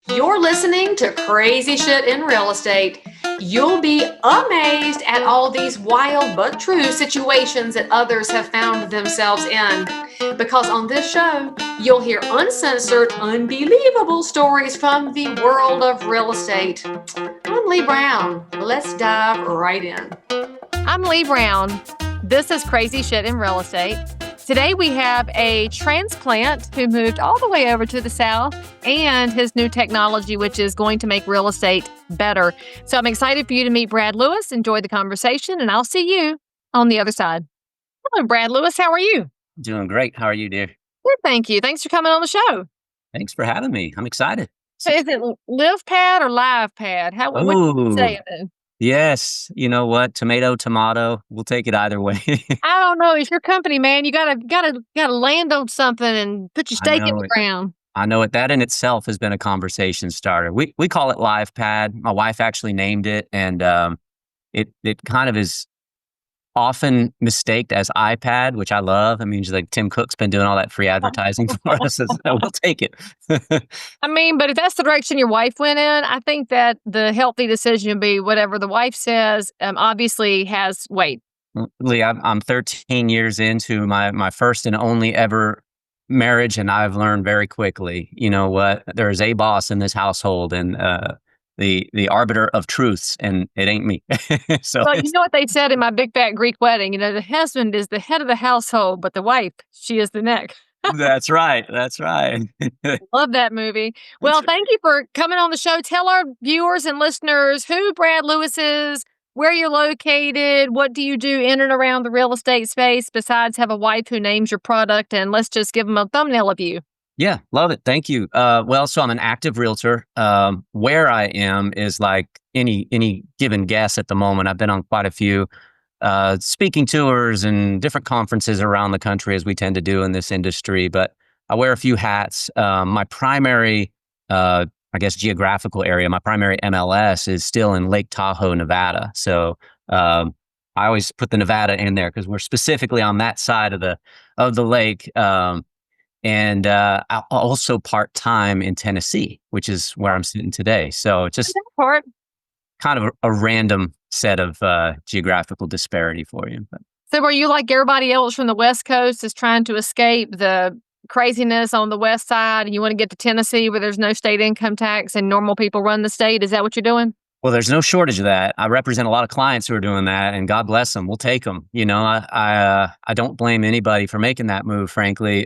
You're listening to Crazy Shit in Real Estate. You'll be amazed at all these wild but true situations that others have found themselves in. Because on this show, you'll hear uncensored, unbelievable stories from the world of real estate. I'm Leigh Brown. Let's dive right in. I'm Leigh Brown. This is Crazy Shit in Real Estate. Today we have a transplant who moved all the way over to the South and his new technology, which is going to make real estate better. So I'm excited for you to meet Brad Lewis. Enjoy the conversation, and I'll see you on the other side. Hello, Brad Lewis. How are you? Doing great. How are you, dear? Good, thank you. Thanks for coming on the show. Thanks for having me. I'm excited. So is it LivePad or LivePad? What do you say it? Yes. You know what? Tomato. We'll take it either way. I don't know. It's your company, man. You gotta land on something and put your stake in the ground. I know it. That in itself has been a conversation starter. We call it LivePad. My wife actually named it, and it kind of is often mistaked as iPad, which I love. I mean, just like Tim Cook's been doing all that free advertising for us. So we'll take it. I mean, but if that's the direction your wife went in, I think that the healthy decision would be whatever the wife says, obviously has weight. Leigh, I'm 13 years into my first and only ever marriage, and I've learned very quickly, you know what, there is a boss in this household, and the arbiter of truths, and it ain't me. Well, you know what they said in My Big Fat Greek Wedding, the husband is the head of the household, but the wife, she is the neck. That's right. Love that movie. Well, thank you for coming on the show. Tell our viewers and listeners who Brad Lewis is, where you're located, what do you do in and around the real estate space besides have a wife who names your product, and let's just give them a thumbnail of you. Yeah, love it. Thank you. So I'm an active realtor. Where I am is like any given guess at the moment. I've been on quite a few speaking tours and different conferences around the country, as we tend to do in this industry. But I wear a few hats. My primary, geographical area, my primary MLS is still in Lake Tahoe, Nevada. So I always put the Nevada in there because we're specifically on that side of the lake. And I'm also part-time in Tennessee, which is where I'm sitting today. So it's just kind of a random set of geographical disparity for you. But. So are you like everybody else from the West Coast is trying to escape the craziness on the West side, and you want to get to Tennessee where there's no state income tax and normal people run the state? Is that what you're doing? Well, there's no shortage of that. I represent a lot of clients who are doing that, and God bless them. We'll take them. You know, I don't blame anybody for making that move, frankly.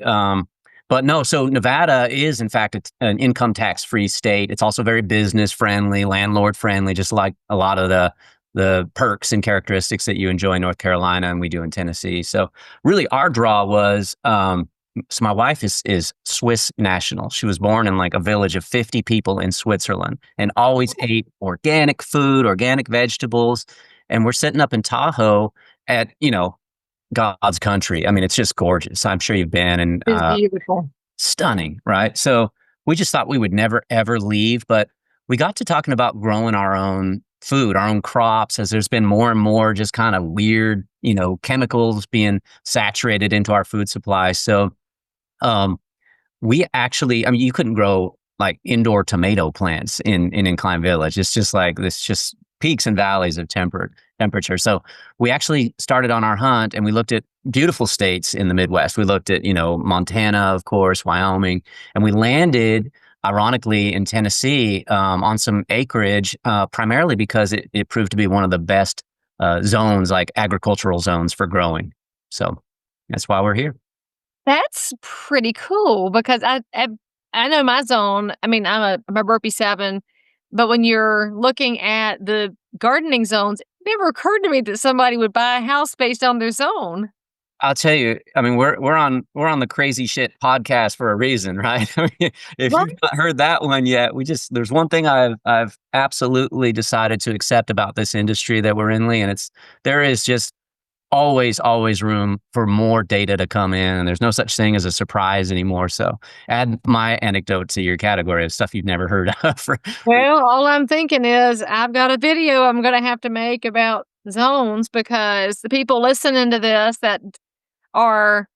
But no, so Nevada is, in fact, an income tax-free state. It's also very business-friendly, landlord-friendly, just like a lot of the perks and characteristics that you enjoy in North Carolina and we do in Tennessee. So really our draw was, so my wife is Swiss national. She was born in like a village of 50 people in Switzerland and always ate organic food, organic vegetables. And we're sitting up in Tahoe at, God's country. I mean, it's just gorgeous. I'm sure you've been, and it's beautiful, stunning, right? So we just thought we would never ever leave, but we got to talking about growing our own food, our own crops, as there's been more and more just kind of weird, chemicals being saturated into our food supply. So we actually, I mean, you couldn't grow like indoor tomato plants in Incline Village. It's just like this, just peaks and valleys of temperature. So we actually started on our hunt, and we looked at beautiful states in the Midwest. We looked at, Montana, of course, Wyoming, and we landed, ironically, in Tennessee on some acreage, primarily because it proved to be one of the best zones, like agricultural zones for growing. So that's why we're here. That's pretty cool because I know my zone. I mean, I'm a Burpee 7. But when you're looking at the gardening zones, it never occurred to me that somebody would buy a house based on their zone. I'll tell you, I mean, we're on the Crazy Shit podcast for a reason, right? I mean, if you've not heard that one yet, there's one thing I've absolutely decided to accept about this industry that we're in, Leigh, and there is just always room for more data to come in, and there's no such thing as a surprise anymore. So add my anecdote to your category of stuff you've never heard of. Well, all I'm thinking is I've got a video I'm going to have to make about zones, because the people listening to this that are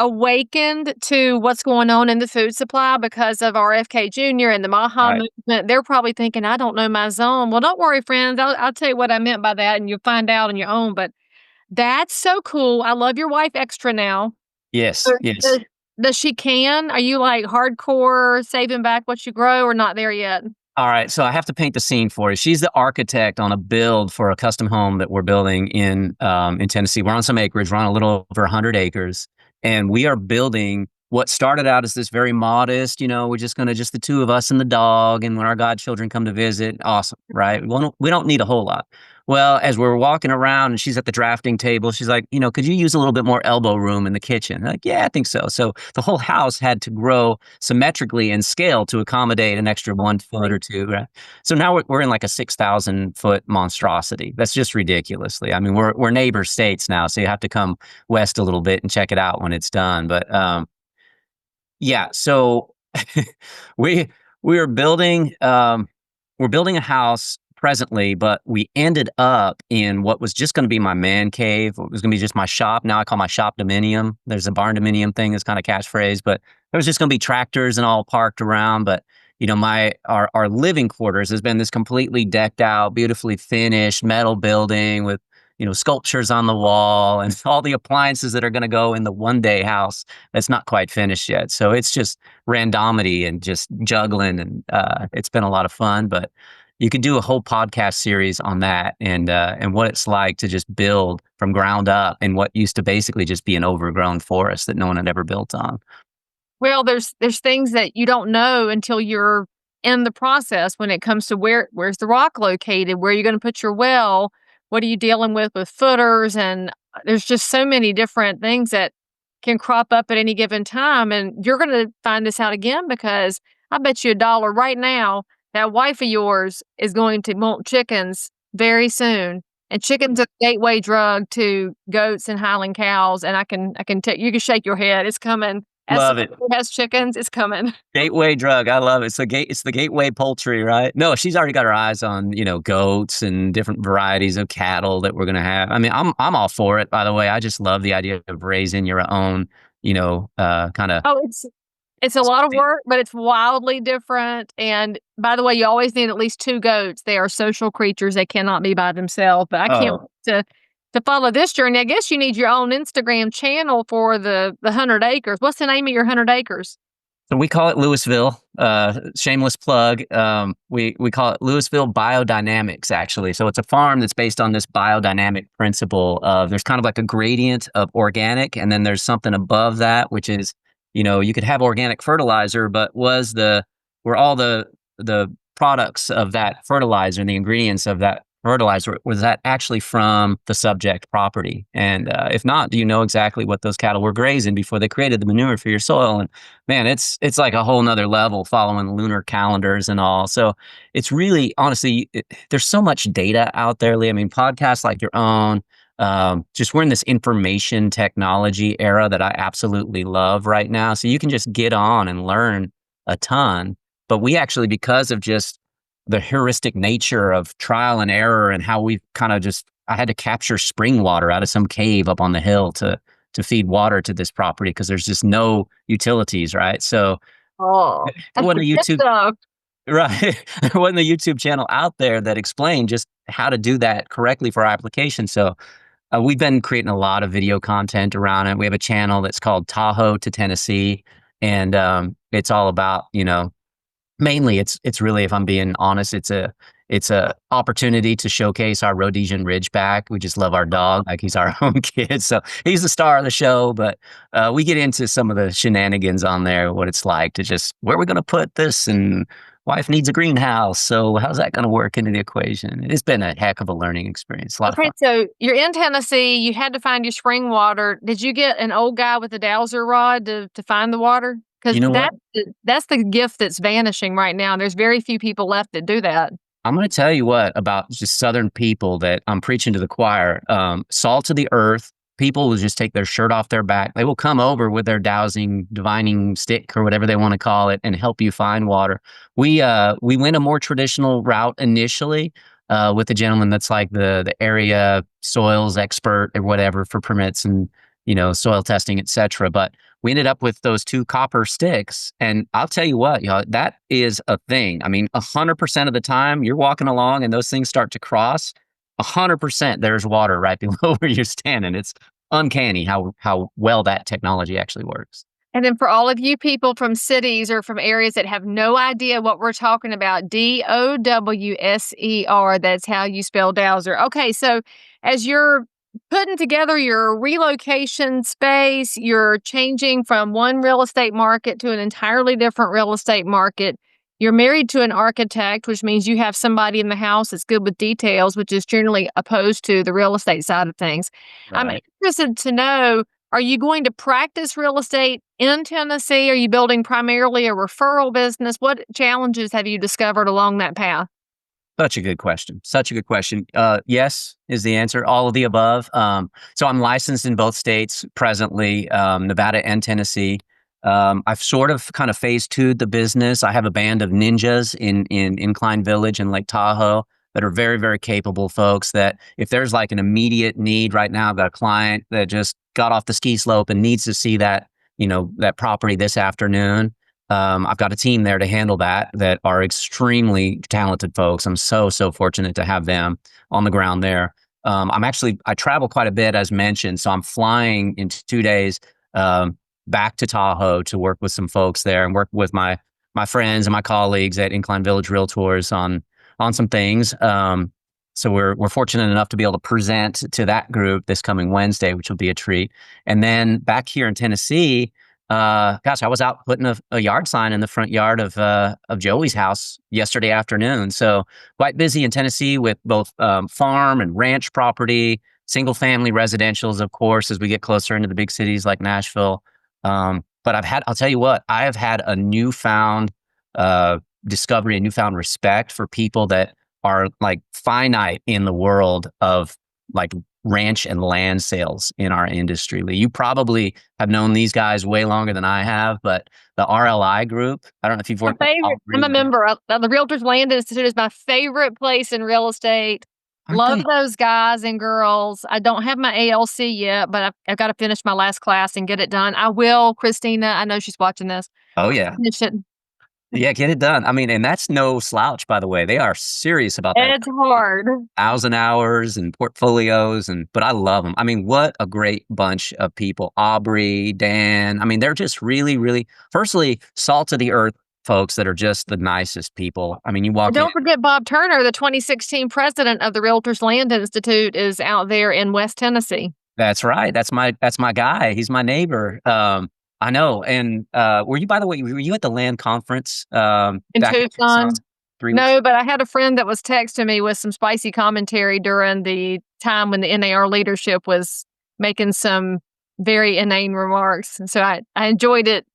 awakened to what's going on in the food supply because of RFK Jr. and the Maha movement. They're probably thinking, I don't know my zone. Well, don't worry, friends. I'll tell you what I meant by that, and you'll find out on your own. But that's so cool. I love your wife extra now. Yes, Or yes. does she can? Are you like hardcore saving back what you grow or not there yet? All right, so I have to paint the scene for you. She's the architect on a build for a custom home that we're building in Tennessee. We're on some acreage. We're on a little over 100 acres, and we are building what started out as this very modest. We're just gonna just the two of us and the dog, and when our godchildren come to visit, awesome, right? We don't need a whole lot. Well, as we're walking around and she's at the drafting table, she's like, could you use a little bit more elbow room in the kitchen? Like, yeah, I think so. So the whole house had to grow symmetrically in scale to accommodate an extra 1 foot or two. Right? So now we're in like a 6,000-foot monstrosity. That's just ridiculously. I mean, we're neighbor states now, so you have to come west a little bit and check it out when it's done. But yeah, so we we are building we're building a house presently, but we ended up in what was just going to be my man cave. It was going to be just my shop. Now I call my shop dominium. There's a barn dominium thing that's kind of catchphrase, but there was just going to be tractors and all parked around. But our living quarters has been this completely decked out, beautifully finished metal building with sculptures on the wall and all the appliances that are going to go in the one day house that's not quite finished yet. So it's just randomity and just juggling, and it's been a lot of fun. But you could do a whole podcast series on that and what it's like to just build from ground up in what used to basically just be an overgrown forest that no one had ever built on. Well, there's things that you don't know until you're in the process when it comes to where's the rock located, where you're going to put your well, what are you dealing with footers, and there's just so many different things that can crop up at any given time, and you're going to find this out again because I bet you $1 right now that wife of yours is going to want chickens very soon. And chickens are the gateway drug to goats and Highland cows. And I can tell you can shake your head. It's coming. As Love it. who has chickens, it's coming. Gateway drug. I love it. It's the gateway poultry, right? No, she's already got her eyes on, goats and different varieties of cattle that we're going to have. I mean, I'm all for it, by the way. I just love the idea of raising your own, kind of. Oh, it's a lot of work, but it's wildly different. And by the way, you always need at least 2 goats. They are social creatures. They cannot be by themselves. But I can't wait to follow this journey. I guess you need your own Instagram channel for the 100 acres. What's the name of your 100 acres? So we call it Louisville. Shameless plug. We call it Louisville Biodynamics, actually. So it's a farm that's based on this biodynamic principle of there's kind of like a gradient of organic, and then there's something above that, which is you could have organic fertilizer, but were all the products of that fertilizer and the ingredients of that fertilizer, was that actually from the subject property? And if not, do you know exactly what those cattle were grazing before they created the manure for your soil? And man, it's like a whole nother level following lunar calendars and all. So it's really, honestly, there's so much data out there, Leigh. I mean, podcasts like your own, just we're in this information technology era that I absolutely love right now. So you can just get on and learn a ton. But we actually, because of just the heuristic nature of trial and error and how we kind of I had to capture spring water out of some cave up on the hill to feed water to this property because there's just no utilities, right? So That's what a YouTube stuff. Right. There wasn't a YouTube channel out there that explained just how to do that correctly for our application. So we've been creating a lot of video content around it. We have a channel that's called Tahoe to Tennessee, and it's all about, mainly it's really, if I'm being honest, it's a opportunity to showcase our Rhodesian Ridgeback. We just love our dog like he's our own kid. So he's the star of the show, but we get into some of the shenanigans on there, what it's like to just, where are we going to put this? And wife needs a greenhouse. So how's that going to work into the equation? It's been a heck of a learning experience. A lot of fun. So you're in Tennessee. You had to find your spring water. Did you get an old guy with a dowser rod to find the water? Because that's the gift that's vanishing right now. There's very few people left that do that. I'm going to tell you what about just Southern people that I'm preaching to the choir. Salt to the earth. People will just take their shirt off their back. They will come over with their dowsing, divining stick or whatever they want to call it and help you find water. We went a more traditional route initially with a gentleman that's like the area soils expert or whatever for permits and soil testing, etc. But we ended up with those 2 copper sticks. And I'll tell you what, that is a thing. I mean, 100% of the time you're walking along and those things start to cross, 100% there's water right below where you're standing. It's uncanny how well that technology actually works. And then for all of you people from cities or from areas that have no idea what we're talking about, DOWSER, that's how you spell dowser. Okay, so as you're putting together your relocation space, you're changing from one real estate market to an entirely different real estate market. You're married to an architect, which means you have somebody in the house that's good with details, which is generally opposed to the real estate side of things. I'm Right. interested to know, are you going to practice real estate in Tennessee? Are you building primarily a referral business? What challenges have you discovered along that path? Such a good question. Such a good question. Yes is the answer. All of the above. So I'm licensed in both states presently, Nevada and Tennessee. I've sort of kind of phase two'd the business. I have a band of ninjas in Incline Village in Lake Tahoe that are very, very capable folks that if there's like an immediate need right now, I've got a client that just got off the ski slope and needs to see that, that property this afternoon. I've got a team there to handle that are extremely talented folks. I'm so fortunate to have them on the ground there. I travel quite a bit, as mentioned, so I'm flying in 2 days back to Tahoe to work with some folks there and work with my friends and my colleagues at Incline Village Realtors on some things. So we're fortunate enough to be able to present to that group this coming Wednesday, which will be a treat. And then back here in Tennessee, I was out putting a yard sign in the front yard of Joey's house yesterday afternoon. So quite busy in Tennessee with both farm and ranch property, single family residentials, of course, as we get closer into the big cities like Nashville. But I'll tell you what, I have had a newfound discovery, a newfound respect for people that are like finite in the world of like ranch and land sales in our industry. Leigh, you probably have known these guys way longer than I have, but the RLI group, I don't know if you've worked with all three I'm a of them. member of the Realtors Land Institute is my favorite place in real estate. Aren't Love they? those guys and girls. I don't have my ALC yet, but I've got to finish my last class and get it done. I will, Christina. I know she's watching this. Oh yeah. Finish it. Yeah, get it done. I mean, and that's no slouch, by the way. They are serious about that. It's hard. 1,000 hours and portfolios, but I love them. I mean, what a great bunch of people. Aubrey, Dan. I mean, they're just really, really, firstly, salt of the earth folks that are just the nicest people. I mean, you And walk in. don't forget Bob Turner, the 2016 president of the Realtors Land Institute, is out there in West Tennessee. That's right. That's my guy. He's my neighbor. I know. And were you, by the way, were you at the land conference In back in Tucson. 3 weeks? No, but I had a friend that was texting me with some spicy commentary during the time when the NAR leadership was making some very inane remarks. And so I enjoyed it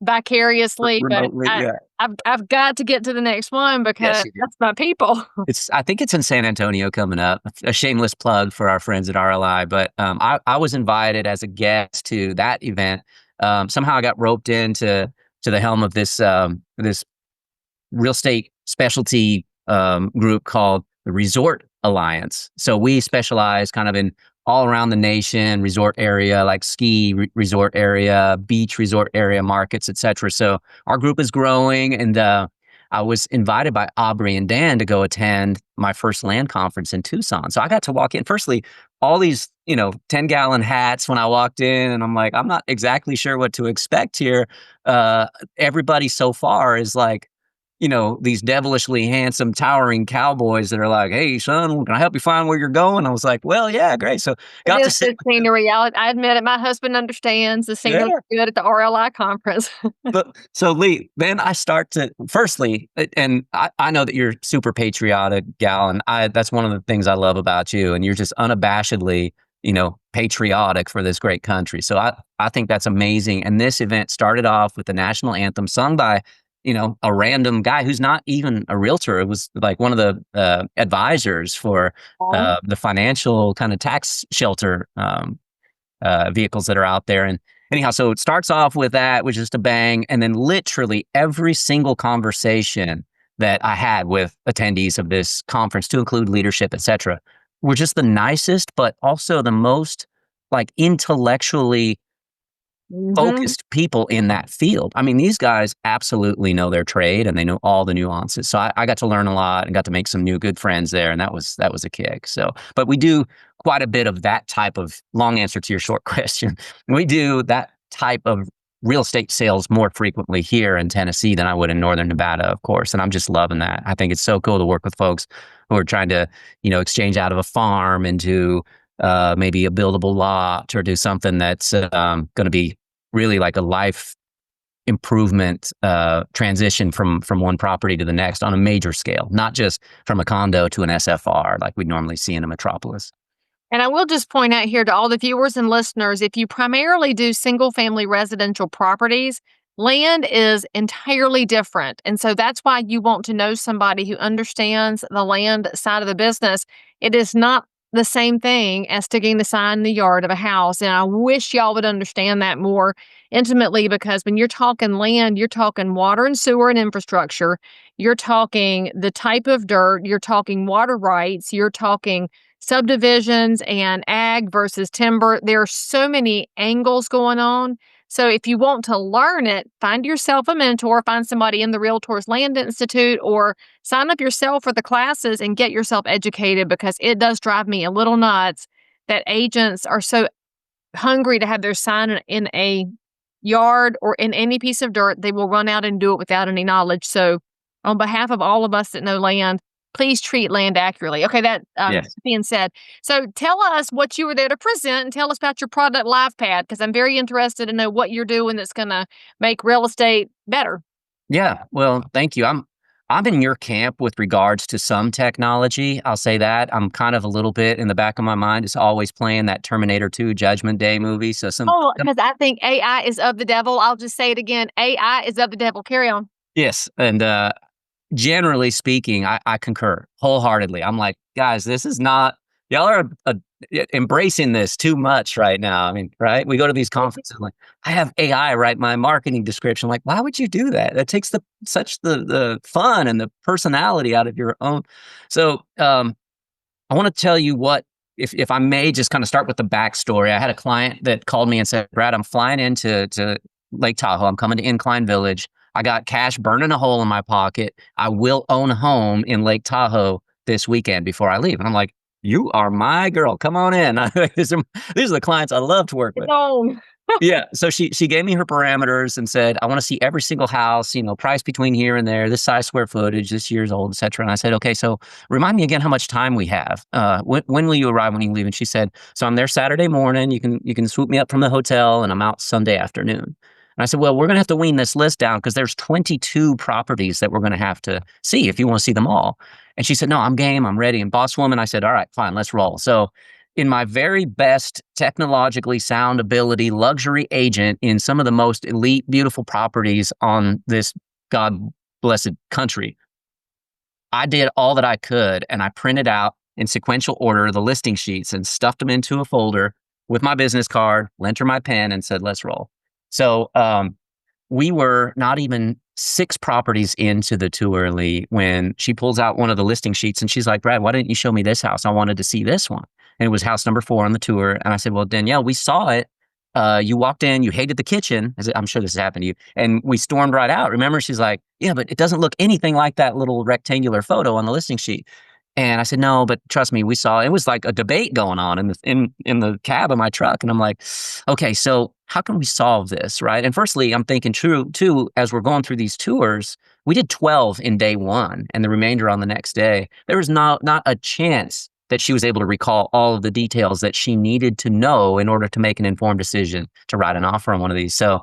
vicariously, Remotely, but yeah. I've got to get to the next one because you do. that's my people. I think it's in San Antonio coming up. A shameless plug for our friends at RLI, but I was invited as a guest to that event. Somehow I got roped into the helm of this real estate specialty group called the Resort Alliance. So we specialize kind of in all around the nation, resort area, like ski resort area, beach resort area markets, et cetera. So our group is growing, and I was invited by Aubrey and Dan to go attend my first land conference in Tucson. So I got to walk in. Firstly, all these, 10-gallon hats when I walked in, and I'm like, I'm not exactly sure what to expect here. Everybody so far is like, these devilishly handsome, towering cowboys that are like, "Hey, son, can I help you find where you're going?" I was like, "Well, yeah, great." So got It to is sit. good scenery. I admit it. My husband understands the scenery good at the RLI conference. But so Leigh, then I start to firstly, and I know that you're super patriotic gal, and that's one of the things I love about you, and you're just unabashedly, patriotic for this great country. So I think that's amazing. And this event started off with the national anthem sung by, a random guy who's not even a realtor. It was like one of the advisors for the financial kind of tax shelter vehicles that are out there. And anyhow, so it starts off with that, which is a bang. And then literally every single conversation that I had with attendees of this conference, to include leadership, et cetera, were just the nicest, but also the most like intellectually focused people in that field. I mean, these guys absolutely know their trade and they know all the nuances. So I got to learn a lot and got to make some new good friends there, and that was a kick. So, but we do quite a bit of that type of long answer to your short question. We do that type of real estate sales more frequently here in Tennessee than I would in Northern Nevada, of course. And I'm just loving that. I think it's so cool to work with folks who are trying to, exchange out of a farm into maybe a buildable lot or do something that's going to be really like a life improvement transition from one property to the next on a major scale, not just from a condo to an SFR like we'd normally see in a metropolis. And I will just point out here to all the viewers and listeners, if you primarily do single family residential properties, land is entirely different. And so that's why you want to know somebody who understands the land side of the business. It is not the same thing as sticking the sign in the yard of a house. And I wish y'all would understand that more intimately, because when you're talking land, you're talking water and sewer and infrastructure. You're talking the type of dirt, you're talking water rights, you're talking subdivisions and ag versus timber. There are so many angles going on. So if you want to learn it, find yourself a mentor, find somebody in the Realtors Land Institute, or sign up yourself for the classes and get yourself educated, because it does drive me a little nuts that agents are so hungry to have their sign in a yard or in any piece of dirt. They will run out and do it without any knowledge. So on behalf of all of us that know land, please treat land accurately. Okay, that Yes. being said, so tell us what you were there to present and tell us about your product LivePad, because I'm very interested to know what you're doing that's going to make real estate better. Yeah. Well, thank you. I'm in your camp with regards to some technology. I'll say that. I'm kind of a little bit in the back of my mind. It's always playing that Terminator 2 Judgment Day movie. So Oh, because I think AI is of the devil. I'll just say it again. AI is of the devil. Carry on. yes. And generally speaking, I concur wholeheartedly. I'm like, guys, this is not, y'all are embracing this too much right now. I mean, right? We go to these conferences, like, I have AI write my marketing description. Like, why would you do that? That takes the fun and the personality out of your own. So, I want to tell you what, if I may just kind of start with the backstory. I had a client that called me and said, Brad, I'm flying into Lake Tahoe. I'm coming to Incline Village. I got cash burning a hole in my pocket. I will own a home in Lake Tahoe this weekend before I leave. And I'm like, you are my girl. Come on in. These are the clients I love to work with. No. Yeah. So she gave me her parameters and said, I want to see every single house, price between here and there, this size square footage, this year's old, et cetera. And I said, okay, so remind me again how much time we have. When will you arrive, when you leave? And she said, so I'm there Saturday morning. You can swoop me up from the hotel and I'm out Sunday afternoon. And I said, well, we're going to have to wean this list down because there's 22 properties that we're going to have to see if you want to see them all. And she said, no, I'm game. I'm ready. And boss woman, I said, all right, fine, let's roll. So in my very best technologically sound ability, luxury agent in some of the most elite, beautiful properties on this God blessed country, I did all that I could. And I printed out in sequential order the listing sheets and stuffed them into a folder with my business card, lent her my pen and said, let's roll. So we were not even 6 properties into the tour, Leigh, when she pulls out one of the listing sheets and she's like, Brad, why didn't you show me this house? I wanted to see this one. And it was house number 4 on the tour. And I said, well, Danielle, we saw it. You walked in, you hated the kitchen. I'm sure this has happened to you. And we stormed right out. Remember, she's like, yeah, but it doesn't look anything like that little rectangular photo on the listing sheet. And I said, no, but trust me, we saw, it was like a debate going on in the cab of my truck. And I'm like, okay, so how can we solve this, right? And firstly, I'm thinking too, as we're going through these tours, we did 12 in day 1 and the remainder on the next day. There was not a chance that she was able to recall all of the details that she needed to know in order to make an informed decision to write an offer on one of these. So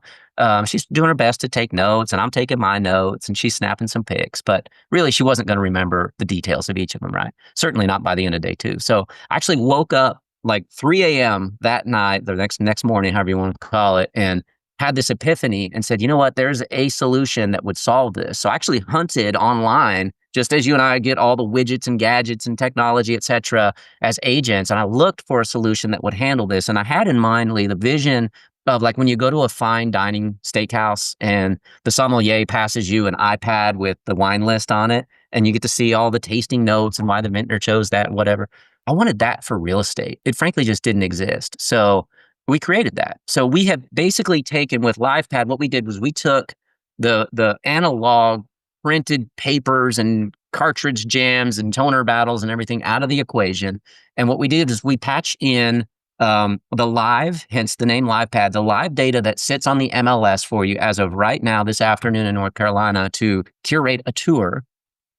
she's doing her best to take notes, and I'm taking my notes, and she's snapping some pics. But really, she wasn't going to remember the details of each of them, right? Certainly not by the end of day 2. So I actually woke up like 3 a.m. that night, the next morning, however you want to call it, and had this epiphany and said, you know what, there's a solution that would solve this. So I actually hunted online, just as you and I get all the widgets and gadgets and technology, et cetera, as agents. And I looked for a solution that would handle this. And I had in mind, Leigh, the vision of like when you go to a fine dining steakhouse and the sommelier passes you an iPad with the wine list on it, and you get to see all the tasting notes and why the vintner chose that, whatever. I wanted that for real estate. It frankly just didn't exist. So we created that. So we have basically taken with LivePad, what we did was we took the analog printed papers and cartridge jams and toner battles and everything out of the equation. And what we did is we patch in the live, hence the name LivePad, the live data that sits on the MLS for you as of right now, this afternoon in North Carolina, to curate a tour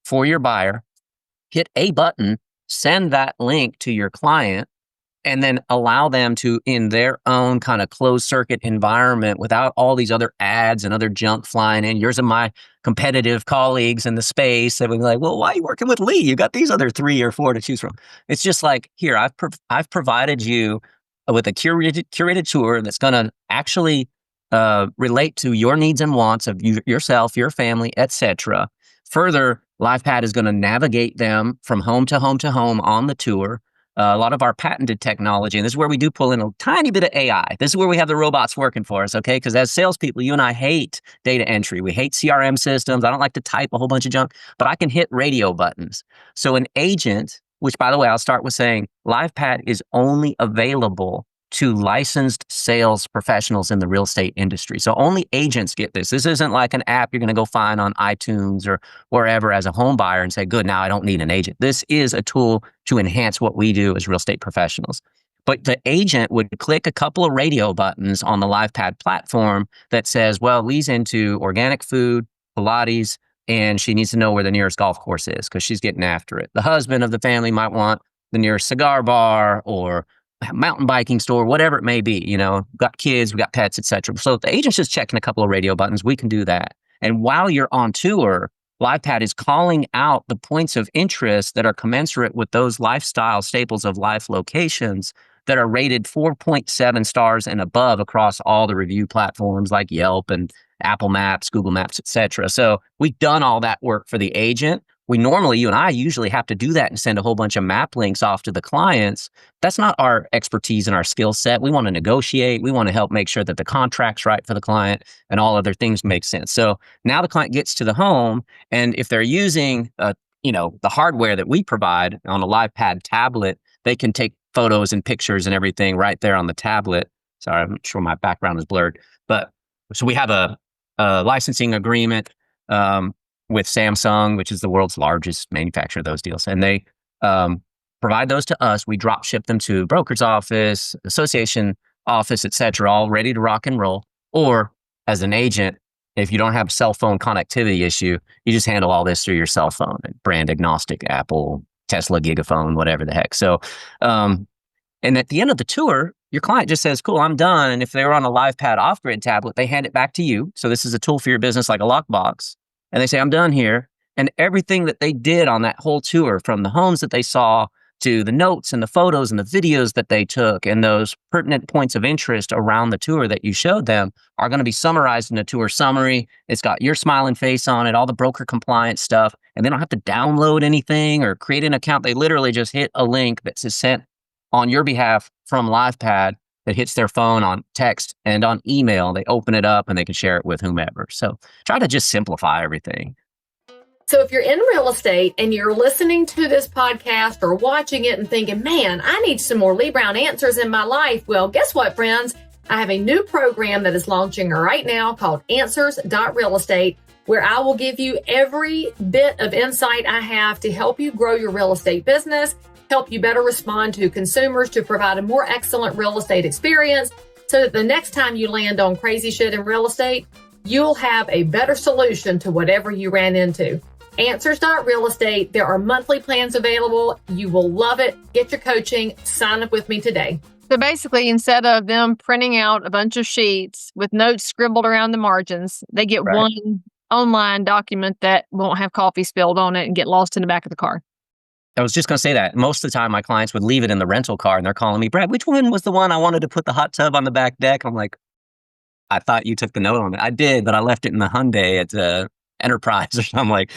for your buyer. Hit a button, send that link to your client, and then allow them to, in their own kind of closed circuit environment without all these other ads and other junk flying in. Yours and my competitive colleagues in the space that would be like, well, why are you working with Leigh? You got these other 3 or 4 to choose from. It's just like, here, I've provided you with a curated tour that's going to actually relate to your needs and wants of yourself, your family, etc. Further, LivePad is going to navigate them from home to home to home on the tour. A lot of our patented technology, and this is where we do pull in a tiny bit of AI. This is where we have the robots working for us, okay? Because as salespeople, you and I hate data entry. We hate CRM systems. I don't like to type a whole bunch of junk, but I can hit radio buttons. So an agent, which by the way, I'll start with saying LivePad is only available to licensed sales professionals in the real estate industry. So only agents get this. This isn't like an app you're going to go find on iTunes or wherever as a home buyer and say, good, now I don't need an agent. This is a tool to enhance what we do as real estate professionals. But the agent would click a couple of radio buttons on the LivePad platform that says, well, Leigh's into organic food, Pilates, and she needs to know where the nearest golf course is because she's getting after it. The husband of the family might want the nearest cigar bar or mountain biking store, whatever it may be, got kids, we got pets, etc. So if the agent's just checking a couple of radio buttons, we can do that. And while you're on tour, LivePad is calling out the points of interest that are commensurate with those lifestyle staples of life locations that are rated 4.7 stars and above across all the review platforms like Yelp and Apple Maps, Google Maps, etc. So we've done all that work for the agent. You and I usually have to do that and send a whole bunch of map links off to the clients. That's not our expertise and our skill set. We want to negotiate. We want to help make sure that the contract's right for the client and all other things make sense. So now the client gets to the home, and if they're using, the hardware that we provide on a LivePad tablet, they can take photos and pictures and everything right there on the tablet. Sorry, I'm sure my background is blurred, but so we have a licensing agreement with Samsung, which is the world's largest manufacturer of those deals. And they provide those to us. We drop ship them to broker's office, association office, et cetera, all ready to rock and roll. Or as an agent, if you don't have a cell phone connectivity issue, you just handle all this through your cell phone, brand agnostic, Apple, Tesla, Gigaphone, whatever the heck. So, and at the end of the tour, your client just says, cool, I'm done. And if they were on a LivePad off-grid tablet, they hand it back to you. So this is a tool for your business like a lockbox. And they say, I'm done here. And everything that they did on that whole tour, from the homes that they saw to the notes and the photos and the videos that they took and those pertinent points of interest around the tour that you showed them, are going to be summarized in a tour summary. It's got your smiling face on it, all the broker compliance stuff, and they don't have to download anything or create an account. They literally just hit a link that's sent on your behalf from LivePad that hits their phone on text and on email. They open it up and they can share it with whomever. So try to just simplify everything. So if you're in real estate and you're listening to this podcast or watching it and thinking, man, I need some more Leigh Brown answers in my life. Well, guess what, friends? I have a new program that is launching right now called Answers.Real Estate, where I will give you every bit of insight I have to help you grow your real estate business, help you better respond to consumers, to provide a more excellent real estate experience, so that the next time you land on crazy shit in real estate, you'll have a better solution to whatever you ran into. Answers.Real Estate. There are monthly plans available. You will love it. Get your coaching. Sign up with me today. So basically, instead of them printing out a bunch of sheets with notes scribbled around the margins, they get one online document that won't have coffee spilled on it and get lost in the back of the car. I was just going to say that. Most of the time, my clients would leave it in the rental car and they're calling me, Brad, which one was the one I wanted to put the hot tub on the back deck? I'm like, I thought you took the note on it. I did, but I left it in the Hyundai at Enterprise or something. I'm like,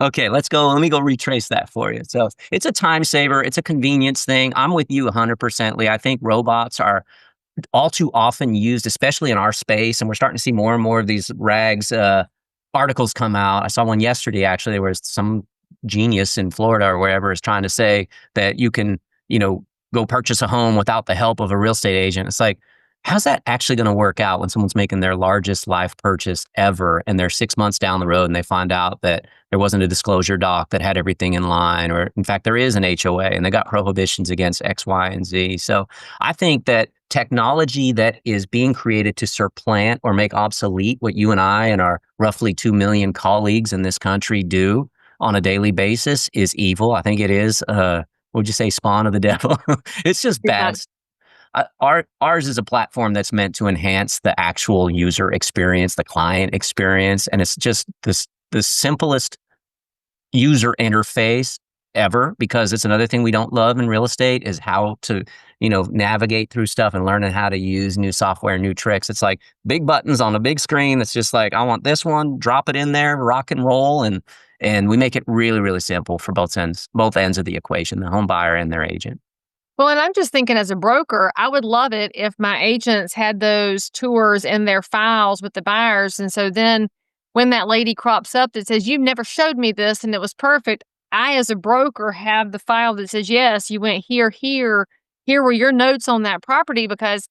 okay, let's go. Let me go retrace that for you. So it's a time saver. It's a convenience thing. I'm with you 100%, Leigh. I think robots are all too often used, especially in our space. And we're starting to see more and more of these rags articles come out. I saw one yesterday, actually, where some genius in Florida or wherever is trying to say that you can, go purchase a home without the help of a real estate agent. It's like, how's that actually going to work out when someone's making their largest life purchase ever and they're 6 months down the road and they find out that there wasn't a disclosure doc that had everything in line, or in fact, there is an HOA and they got prohibitions against X, Y, and Z. So I think that technology that is being created to supplant or make obsolete what you and I and our roughly 2 million colleagues in this country do on a daily basis is evil. I think it is, would you say, spawn of the devil? It's just Yeah. bad. Ours is a platform that's meant to enhance the actual user experience, the client experience, and it's just the simplest user interface ever, because it's another thing we don't love in real estate is how to, navigate through stuff and learning how to use new software, new tricks. It's like big buttons on a big screen. It's just like, I want this one, drop it in there, rock and roll. And we make it really, really simple for both ends of the equation, the home buyer and their agent. Well, and I'm just thinking as a broker, I would love it if my agents had those tours in their files with the buyers. And so then when that lady crops up that says, "You've never showed me this and it was perfect," I, as a broker, have the file that says, "Yes, you went here, here. Here were your notes on that property," because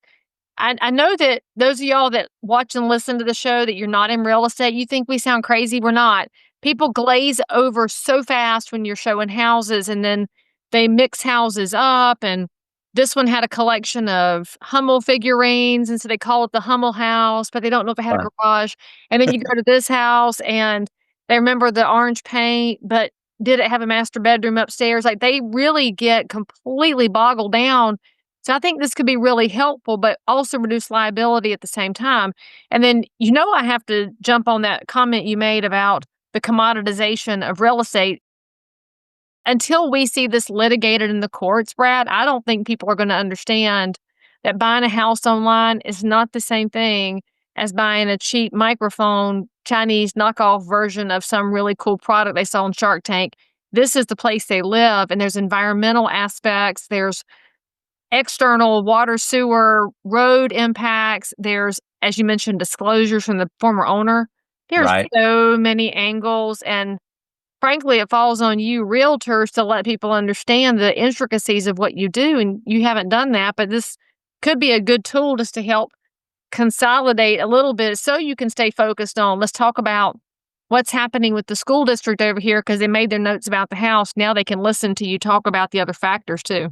I know that those of y'all that watch and listen to the show that you're not in real estate, you think we sound crazy. We're not. People glaze over so fast when you're showing houses, and then they mix houses up. And this one had a collection of Hummel figurines, and so they call it the Hummel house, but they don't know if it had a Right. garage. And then you go to this house and they remember the orange paint, but did it have a master bedroom upstairs? Like, they really get completely boggled down. So I think this could be really helpful, but also reduce liability at the same time. And then, I have to jump on that comment you made about the commoditization of real estate. Until we see this litigated in the courts, Brad, I don't think people are going to understand that buying a house online is not the same thing as buying a cheap microphone, Chinese knockoff version of some really cool product they saw on Shark Tank. This is the place they live, and there's environmental aspects. There's external water, sewer, road impacts. There's, as you mentioned, disclosures from the former owner. There's Right. so many angles, and frankly, it falls on you realtors to let people understand the intricacies of what you do, and you haven't done that, but this could be a good tool just to help consolidate a little bit so you can stay focused on, let's talk about what's happening with the school district over here because they made their notes about the house. Now they can listen to you talk about the other factors too.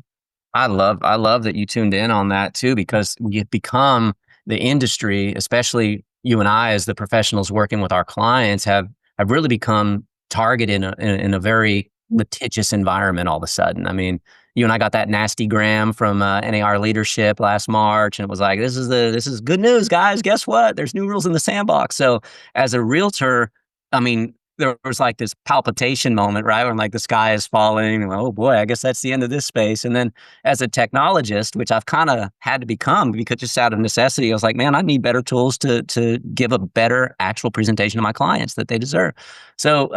I love that you tuned in on that too, because you've become the industry, especially you and I as the professionals working with our clients have really become targeted in a very litigious environment all of a sudden. I mean, you and I got that nasty gram from NAR leadership last March, and it was like, this is good news, guys. Guess what? There's new rules in the sandbox. So as a realtor, I mean, there was like this palpitation moment, right? When like the sky is falling, and oh boy, I guess that's the end of this space. And then as a technologist, which I've kind of had to become because just out of necessity, I was like, man, I need better tools to give a better actual presentation to my clients that they deserve. So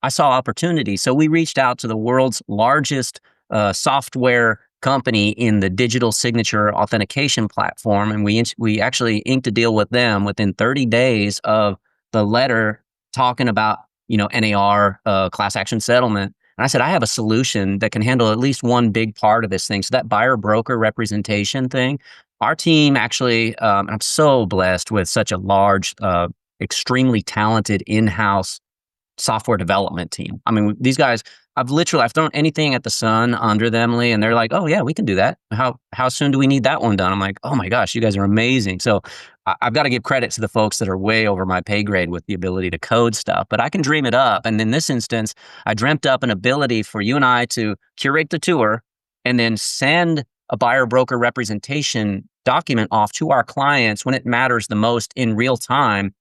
I saw opportunity. So we reached out to the world's largest software company in the digital signature authentication platform, and we actually inked a deal with them within 30 days of the letter talking about, NAR, class action settlement. And I said, I have a solution that can handle at least one big part of this thing. So that buyer broker representation thing, our team actually, I'm so blessed with such a large, extremely talented in-house software development team. I mean, these guys, I've thrown anything at the sun under them, Leigh, and they're like, oh yeah, we can do that. How soon do we need that one done? I'm like, oh my gosh, you guys are amazing. So I've got to give credit to the folks that are way over my pay grade with the ability to code stuff, but I can dream it up. And in this instance, I dreamt up an ability for you and I to curate the tour and then send a buyer broker representation document off to our clients when it matters the most in real time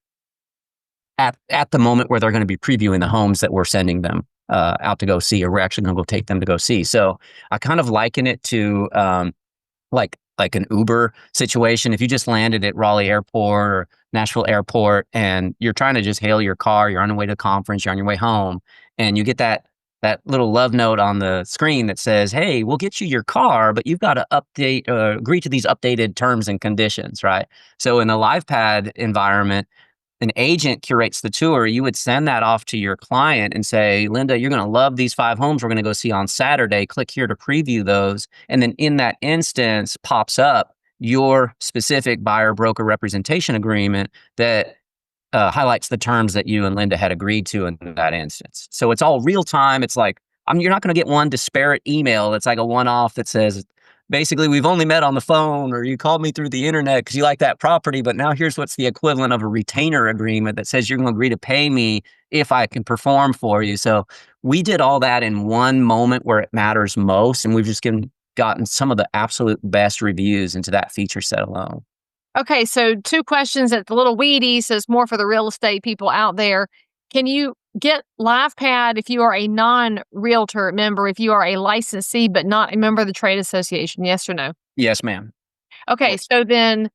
at the moment where they're going to be previewing the homes that we're sending them out to go see, or we're actually going to go take them to go see. So I kind of liken it to like an Uber situation. If you just landed at Raleigh Airport or Nashville Airport and you're trying to just hail your car, you're on your way to a conference, you're on your way home, and you get that little love note on the screen that says, hey, we'll get you your car, but you've got to agree to these updated terms and conditions, right? So in a LivePad environment, an agent curates the tour, you would send that off to your client and say, Linda, you're going to love these 5 homes we're going to go see on Saturday. Click here to preview those. And then in that instance pops up your specific buyer broker representation agreement that highlights the terms that you and Linda had agreed to in that instance. So it's all real time. It's like, you're not going to get one disparate email that's like a one-off that says, basically, we've only met on the phone, or you called me through the internet because you like that property, but now here's what's the equivalent of a retainer agreement that says you're going to agree to pay me if I can perform for you. So we did all that in one moment where it matters most, and we've just gotten some of the absolute best reviews into that feature set alone. Okay, so 2 questions that's a little weedy, so it's more for the real estate people out there. Can you get LivePad if you are a non-realtor member, if you are a licensee but not a member of the trade association? Yes or no? Yes, ma'am. Okay, so then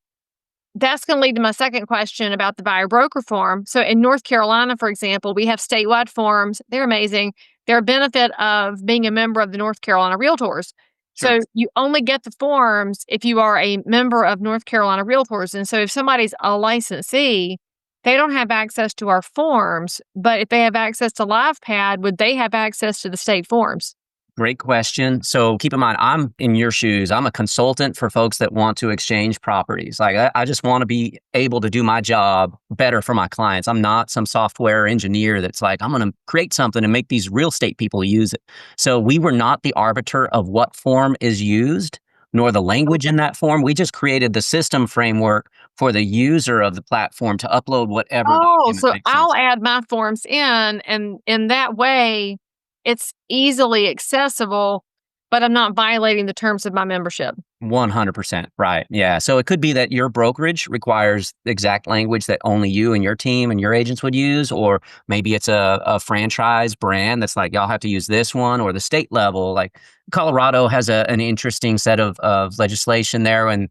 that's going to lead to my second question about the buyer broker form. So in North Carolina, for example, we have statewide forms. They're amazing. They're a benefit of being a member of the North Carolina Realtors. Sure. So you only get the forms if you are a member of North Carolina Realtors. And so if somebody's a licensee, they don't have access to our forms. But if they have access to LivePad, would they have access to the state forms? Great question. So keep in mind, I'm in your shoes. I'm a consultant for folks that want to exchange properties. Like I just want to be able to do my job better for my clients. I'm not some software engineer that's like, I'm going to create something and make these real estate people use it. So we were not the arbiter of what form is used, nor the language in that form. We just created the system framework for the user of the platform to upload whatever. Oh, so I'll add my forms in, and in that way, it's easily accessible, but I'm not violating the terms of my membership. 100%. Right. Yeah. So it could be that your brokerage requires the exact language that only you and your team and your agents would use, or maybe it's a franchise brand that's like, y'all have to use this one, or the state level. Like Colorado has an interesting set of legislation there. And,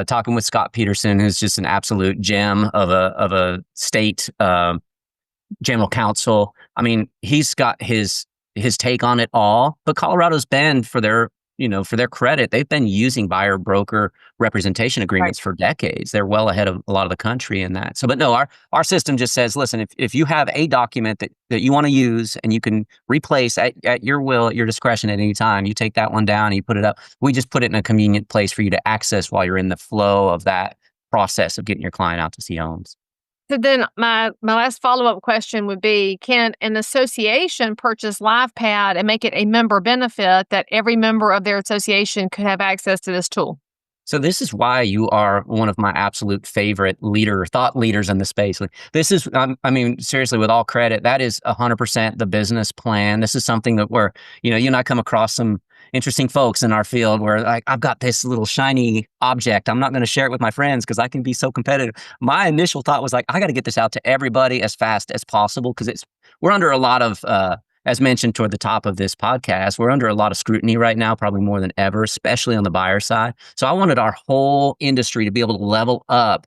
talking with Scott Peterson, who's just an absolute gem of a state general counsel. I mean, he's got his take on it all, but Colorado's been, for their credit, they've been using buyer broker representation agreements for decades. They're well ahead of a lot of the country in that. So, but no, our system just says, listen, if you have a document that you want to use and you can replace at your will, at your discretion at any time, you take that one down and you put it up. We just put it in a convenient place for you to access while you're in the flow of that process of getting your client out to see homes. So then my last follow-up question would be, can an association purchase LivePad and make it a member benefit that every member of their association could have access to this tool? So this is why you are one of my absolute favorite thought leaders in the space. This is, seriously, with all credit, that is 100% the business plan. This is something that you and I come across some interesting folks in our field where, like, I've got this little shiny object. I'm not going to share it with my friends because I can be so competitive. My initial thought was like, I got to get this out to everybody as fast as possible because we're under a lot of, as mentioned toward the top of this podcast, we're under a lot of scrutiny right now, probably more than ever, especially on the buyer side. So I wanted our whole industry to be able to level up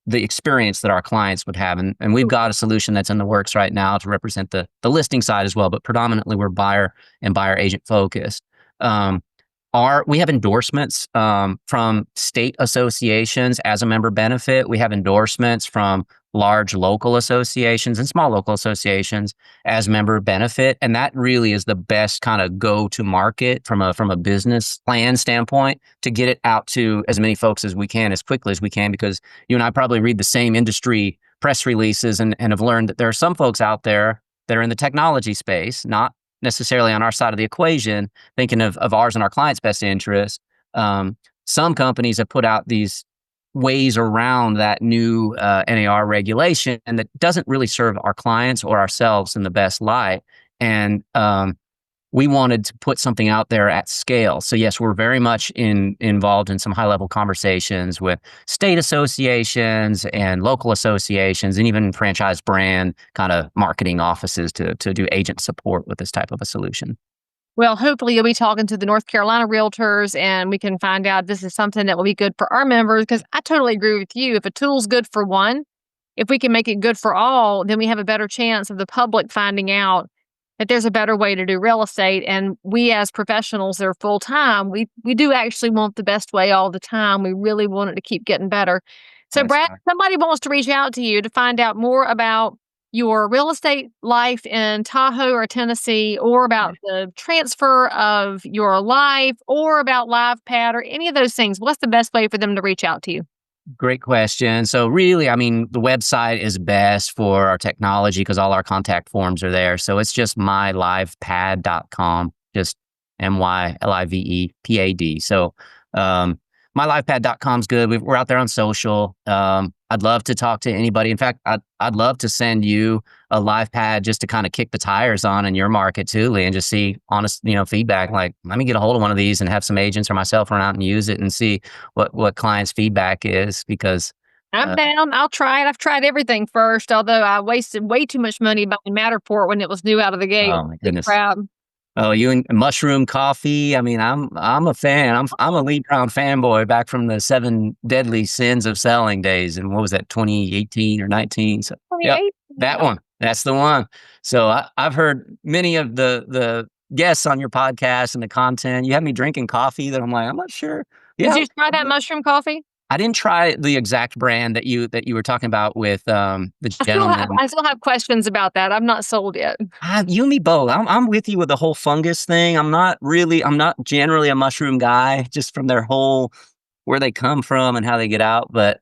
the experience that our clients would have. And we've got a solution that's in the works right now to represent the listing side as well, but predominantly we're buyer and buyer agent focused. We have endorsements from state associations as a member benefit. We have endorsements from large local associations and small local associations as member benefit. And that really is the best kind of go-to market from a business plan standpoint to get it out to as many folks as we can, as quickly as we can, because you and I probably read the same industry press releases and have learned that there are some folks out there that are in the technology space, not necessarily on our side of the equation, thinking of ours and our clients' best interest. Some companies have put out these ways around that new NAR regulation, and that doesn't really serve our clients or ourselves in the best light. And we wanted to put something out there at scale. So yes, we're very much involved in some high-level conversations with state associations and local associations and even franchise brand kind of marketing offices to do agent support with this type of a solution. Well, hopefully you'll be talking to the North Carolina realtors and we can find out this is something that will be good for our members, because I totally agree with you. If a tool's good for one, if we can make it good for all, then we have a better chance of the public finding out that there's a better way to do real estate. And we as professionals that are full-time, we do actually want the best way all the time. We really want it to keep getting better. So, That's Brad, right. somebody wants to reach out to you to find out more about your real estate life in Tahoe or Tennessee, or about the transfer of your life, or about LivePad, or any of those things. What's the best way for them to reach out to you? Great question. So really, I mean, the website is best for our technology because all our contact forms are there. So it's just mylivepad.com, just MYLIVEPAD. So mylivepad.com is good. We're out there on social. I'd love to talk to anybody. In fact, I'd love to send you a live pad just to kind of kick the tires on in your market too, Leigh, and just see honest, feedback. Like, let me get a hold of one of these and have some agents or myself run out and use it and see what clients' feedback is, because I'm down. I'll try it. I've tried everything first, although I wasted way too much money buying Matterport when it was new out of the gate. oh my Big goodness. crowd. Oh, you and mushroom coffee. I mean, I'm a fan. I'm a Leigh Brown fanboy back from the seven deadly sins of selling days. And what was that, 2018 or 19? So, yep, 28. that one. That's the one. So I've heard many of the guests on your podcast and the content. You have me drinking coffee that I'm like, I'm not sure. Did Yeah, you try that mushroom coffee? I didn't try the exact brand that you were talking about with the gentleman. I still have questions about that. I'm not sold yet. You and me both. I'm with you with the whole fungus thing. I'm not generally a mushroom guy, just from their whole where they come from and how they get out. But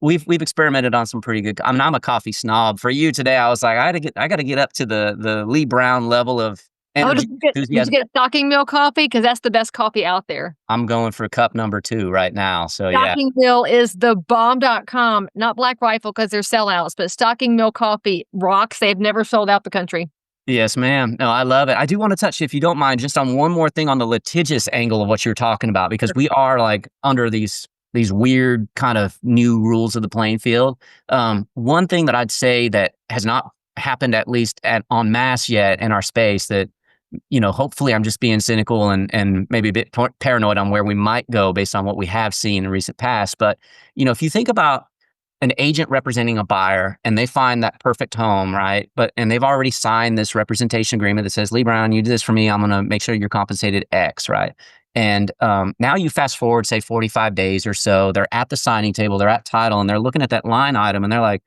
we've experimented on some pretty good. I'm a coffee snob. For you today, I was like, I got to get up to the Leigh Brown level of Oh, energy, did you enthusiasm. get stocking mill coffee? Because that's the best coffee out there. I'm going for cup number 2 right now. So yeah. Stocking Mill is the bomb.com, not Black Rifle because they're sellouts, but Stocking Mill coffee rocks. They've never sold out the country. Yes, ma'am. No, I love it. I do want to touch, if you don't mind, just on one more thing on the litigious angle of what you're talking about, because we are like under these weird kind of new rules of the playing field. One thing that I'd say that has not happened, at least en masse yet in our space, that hopefully I'm just being cynical and maybe a bit paranoid on where we might go based on what we have seen in recent past. But if you think about an agent representing a buyer and they find that perfect home, right? And they've already signed this representation agreement that says, Leigh Brown, you do this for me, I'm going to make sure you're compensated X, right? And now you fast forward, say 45 days or so, they're at the signing table, they're at title, and they're looking at that line item and they're like,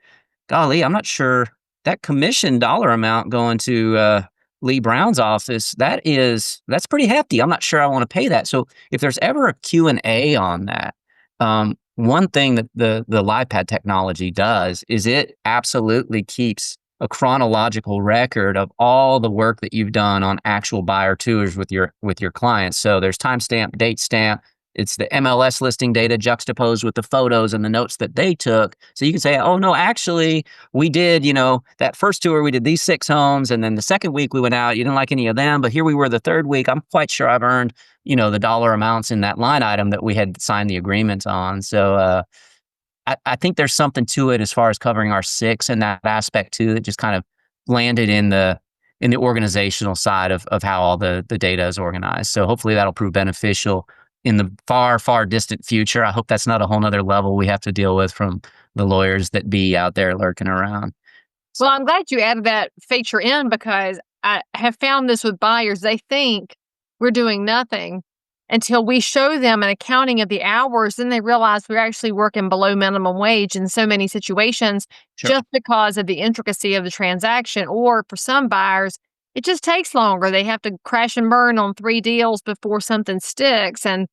golly, I'm not sure that commission dollar amount going to Leigh Brown's office, that's pretty hefty. I'm not sure I want to pay that. So if there's ever a Q&A on that, one thing that the LivePad technology does is it absolutely keeps a chronological record of all the work that you've done on actual buyer tours with your clients. So there's timestamp, date stamp. It's the MLS listing data juxtaposed with the photos and the notes that they took. So you can say, oh no, actually we did, that first tour, we did these 6 homes. And then the second week we went out, you didn't like any of them, but here we were the third week. I'm quite sure I've earned, the dollar amounts in that line item that we had signed the agreement on. So I think there's something to it as far as covering our 6 and that aspect too, that just kind of landed in the organizational side of how all the data is organized. So hopefully that'll prove beneficial in the far, far distant future. I hope that's not a whole nother level we have to deal with from the lawyers that be out there lurking around. Well, I'm glad you added that feature in, because I have found this with buyers. They think we're doing nothing until we show them an accounting of the hours. Then they realize we're actually working below minimum wage in so many situations, Sure. just because of the intricacy of the transaction. Or for some buyers, it just takes longer. They have to crash and burn on 3 deals before something sticks. And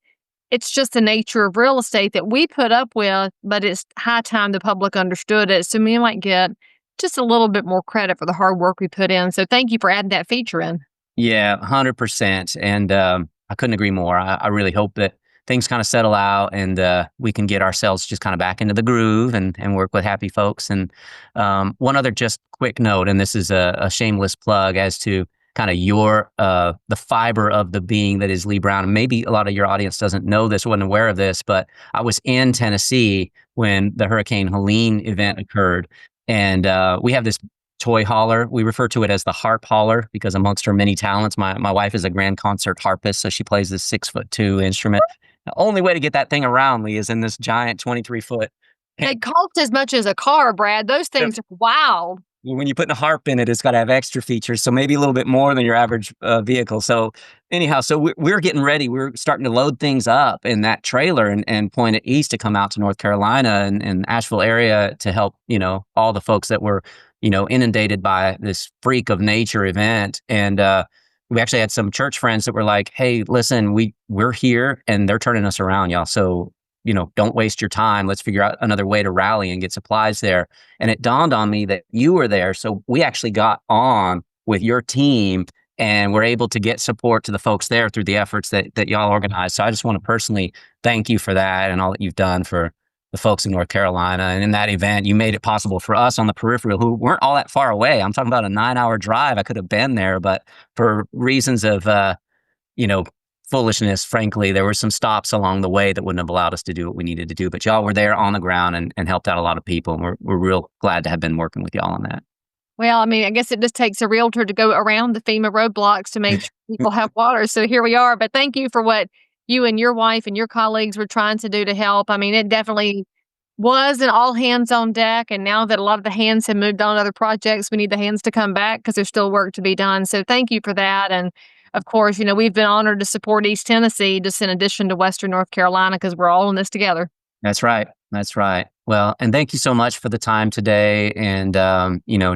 it's just the nature of real estate that we put up with, but it's high time the public understood it. So we might get just a little bit more credit for the hard work we put in. So thank you for adding that feature in. Yeah, 100%. And I couldn't agree more. I really hope that things kind of settle out and we can get ourselves just kind of back into the groove and work with happy folks. And one other just quick note, and this is a shameless plug as to kind of your the fiber of the being that is Leigh Brown. And maybe a lot of your audience doesn't know this, wasn't aware of this, but I was in Tennessee when the Hurricane Helene event occurred. And we have this toy hauler. We refer to it as the harp hauler because amongst her many talents, my wife is a grand concert harpist. So she plays this 6'2" instrument. The only way to get that thing around, Leigh, is in this giant 23-foot. They cost as much as a car, Brad. Those things are wild. when you put a harp in it, it's got to have extra features. So maybe a little bit more than your average vehicle. So anyhow, so we're getting ready. We're starting to load things up in that trailer and point it east to come out to North Carolina and Asheville area to help, all the folks that were, inundated by this freak of nature event. And we actually had some church friends that were like, hey, listen, we're here and they're turning us around, y'all. So don't waste your time. Let's figure out another way to rally and get supplies there. And it dawned on me that you were there. So we actually got on with your team and we're able to get support to the folks there through the efforts that y'all organized. So I just want to personally thank you for that and all that you've done for the folks in North Carolina. And in that event, you made it possible for us on the peripheral who weren't all that far away. I'm talking about a 9-hour drive. I could have been there, but for reasons of, foolishness, frankly, there were some stops along the way that wouldn't have allowed us to do what we needed to do. But y'all were there on the ground and helped out a lot of people. And we're real glad to have been working with y'all on that. Well, I mean, I guess it just takes a realtor to go around the FEMA roadblocks to make sure people have water. So here we are. But thank you for what you and your wife and your colleagues were trying to do to help. I mean, it definitely was an all hands on deck. And now that a lot of the hands have moved on to other projects, we need the hands to come back because there's still work to be done. So thank you for that. And of course, we've been honored to support East Tennessee, just in addition to Western North Carolina, because we're all in this together. That's right. That's right. Well, and thank you so much for the time today and,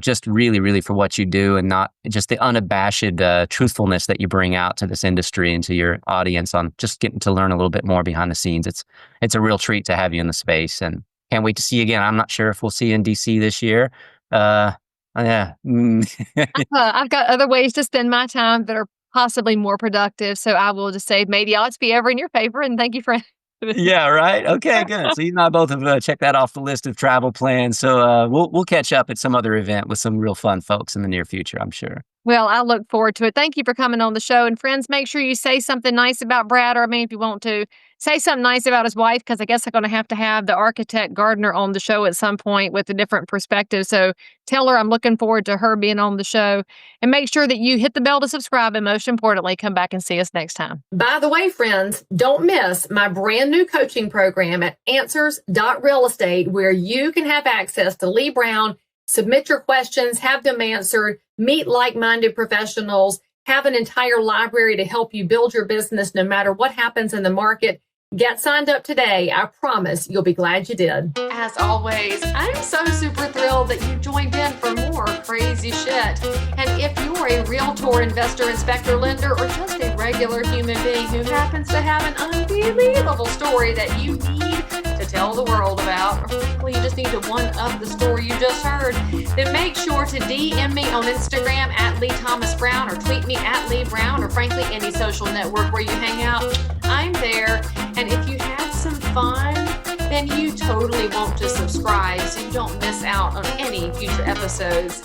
just really, really for what you do and not just the unabashed truthfulness that you bring out to this industry and to your audience on just getting to learn a little bit more behind the scenes. It's a real treat to have you in the space and can't wait to see you again. I'm not sure if we'll see you in DC this year. Yeah. I've got other ways to spend my time that are possibly more productive. So I will just say, may the odds be ever in your favor. And thank you for Yeah, right. Okay, good. So you and I both have checked that off the list of travel plans. So we'll catch up at some other event with some real fun folks in the near future, I'm sure. Well, I look forward to it. Thank you for coming on the show. And friends, make sure you say something nice about Brad, or if you want to, say something nice about his wife, because I guess I'm going to have the architect gardener on the show at some point with a different perspective. So tell her I'm looking forward to her being on the show. And make sure that you hit the bell to subscribe. And most importantly, come back and see us next time. By the way, friends, don't miss my brand new coaching program at answers.realestate, where you can have access to Leigh Brown, submit your questions, have them answered, meet like-minded professionals, have an entire library to help you build your business no matter what happens in the market. Get signed up today. I promise you'll be glad you did. As always, I'm so super thrilled that you joined in for more crazy shit. And if you're a realtor, investor, inspector, lender, or just a regular human being who happens to have an unbelievable story that you need to tell the world about, or frankly, you just need to one-up the story you just heard, then make sure to DM me on Instagram at Leigh Thomas Brown, or tweet me at Leigh Brown, or frankly, any social network where you hang out. I'm there. And if you had some fun, then you totally won't just subscribe so you don't miss out on any future episodes.